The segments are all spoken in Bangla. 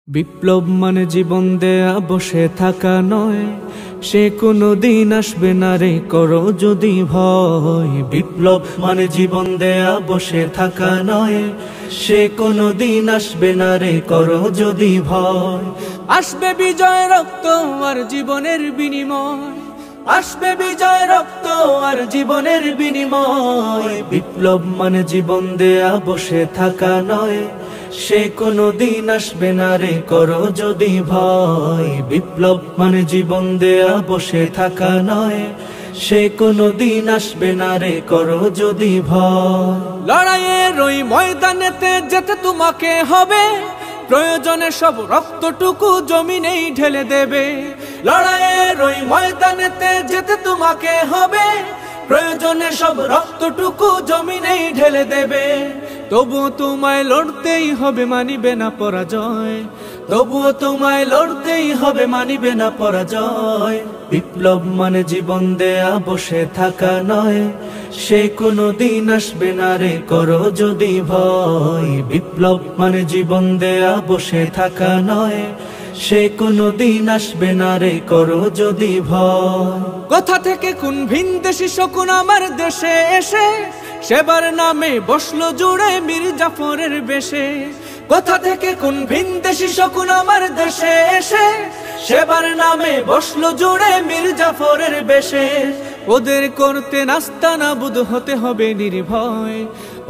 বিপ্লব মানে জীবন দেয়া বসে থাকা নয়, সে কোনো দিন আসবে না রে করো যদি ভয়। বিপ্লব মানে জীবন দেয়া বসে থাকা নয়, সে কোনো দিন আসবে না রে করো যদি ভয়। আসবে বিজয় রক্ত আর জীবনের বিনিময়, আসবে বিজয় রক্ত আর জীবনের বিনিময়। বিপ্লব মানে জীবন দেয়া বসে থাকা নয়, সে কোনো দিন আসবে না রে করো যদি ভয়। বিপ্লব মানে জীবন দেয়া বসে থাকা নয়, সে কোনো দিন আসবে না রে করো যদি ভয়। লড়াইয়ের ওই ময়দানেতে যেতে তোমাকে হবে, প্রয়োজনে সব রক্তটুকু জমিনেই ঢেলে দেবে। লড়াইয়ের ওই ময়দানেতে যেতে তোমাকে হবে, প্রয়োজনে সব রক্তটুকু জমিনেই ঢেলে দেবে। তবুও তোমায় লড়তেই হবে, মানিবে না পরাজয়। তবুও তোমায় লড়তেই হবে, মানিবে না পরাজয়। বিপ্লব মানে জীবন দেয়া বসে থাকা নয়, সে কোনো দিন আসবে না রে করো যদি ভয়। বিপ্লব মানে জীবন দেয়া বসে থাকা নয়, সে কোনো দিন আসবে না রে করো যদি ভয়। কোথা থেকে কোন ভিনদেশি শকুন আমার দেশে এসে সেবার নামে বসলো জুড়ে মীর জাফরের বেশে। কোথা থেকে কোন ভিনদেশি শকুন আমার দেশে এসে সেবার নামে বসলো জুড়ে মীর জাফরের বেশে। ওদের করতে নাস্তানাবুদ হতে হবে নির্ভয়,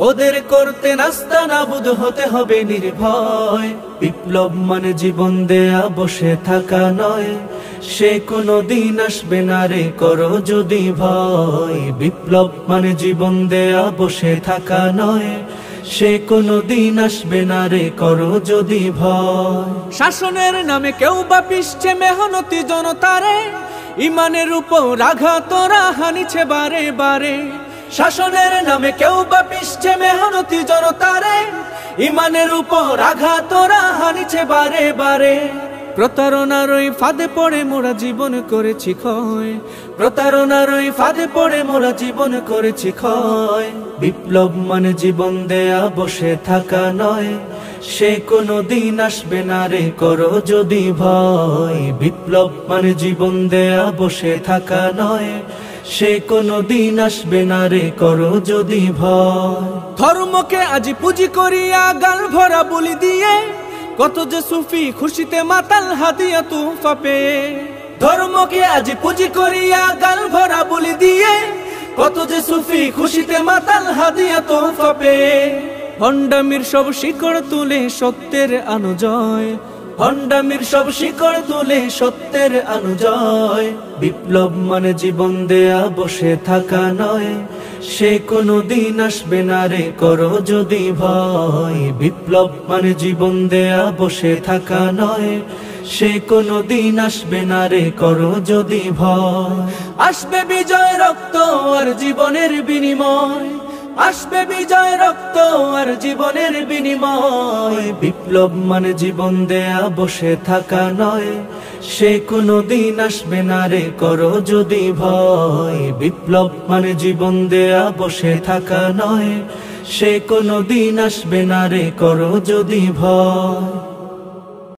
ওদের করতে নাস্তানাবুদ হতে হবে নির্ভয়। বিপ্লব মানে জীবন দেয়া বসে থাকা নয়, সে কোনো দিন আসবে না রে করো যদি ভয়। বিপ্লব মানে জীবন দেয়া বসে থাকা নয়, সে কোনো দিন আসবে না রে করো যদি ভয়। শাসনের নামে কেউ বা পিষছে মেহনতি জনতারে, ইমানের উপর আঘাত ওরা হানিছে বারে বারে। শাসনের নামে কেউ বা পিষছে মেহনতি জনতারে, ইমানের উপর আঘাত ওরা হানিছে বারে বারে। প্রতারণার ওই ফাঁদে পড়ে মোরা জীবন করেছি ক্ষয়, প্রতারণার ওই ফাঁদে পড়ে মোরা জীবন করেছি ক্ষয়। বিপ্লব মানে জীবন দেয়া বসে থাকা নয়, সে কোনো দিন আসবে না রে করো যদি ভয়। বিপ্লব মানে জীবন দেয়া বসে থাকা নয়, সে কোনো দিন আসবে না রে করো যদি ভয়। ধর্মকে আজ পুঁজি করিয়া গাল ভরা বলি দিয়ে, কত যে সুফি খুশিতে মাতাল হাদিয়া তুফা পেয়ে। ধর্মকে আজ পুঁজি করিয়া গাল ভরা বলি দিয়ে, কত যে সুফি খুশিতে মাতাল হাদিয়া তুফা পেয়ে। ভণ্ডামির সব শিকড় তুলে সত্যের অনুজয়, ভণ্ডামির সব শিকড় তুলে সত্যের অনুজয়। বিপ্লব মানে জীবন দেয়া বসে থাকা নয়, সে কোনো দিন আসবে না রে করো যদি ভয়। বিপ্লব মানে জীবন দেয়া বসে থাকা নয়, সে কোনো দিন আসবে না রে করো যদি ভয়। আসবে বিজয় রক্ত আর জীবনের বিনিময়, আসবে বিজয় রক্ত আর জীবনের বিনিময়। বিপ্লব মানে জীবন দেয়া বসে থাকা নয়, সে কোনো দিন আসবে না রে করো যদি ভয়। বিপ্লব মানে জীবন দেয়া বসে থাকা নয়, সে কোনো দিন আসবে না রে করো যদি ভয়।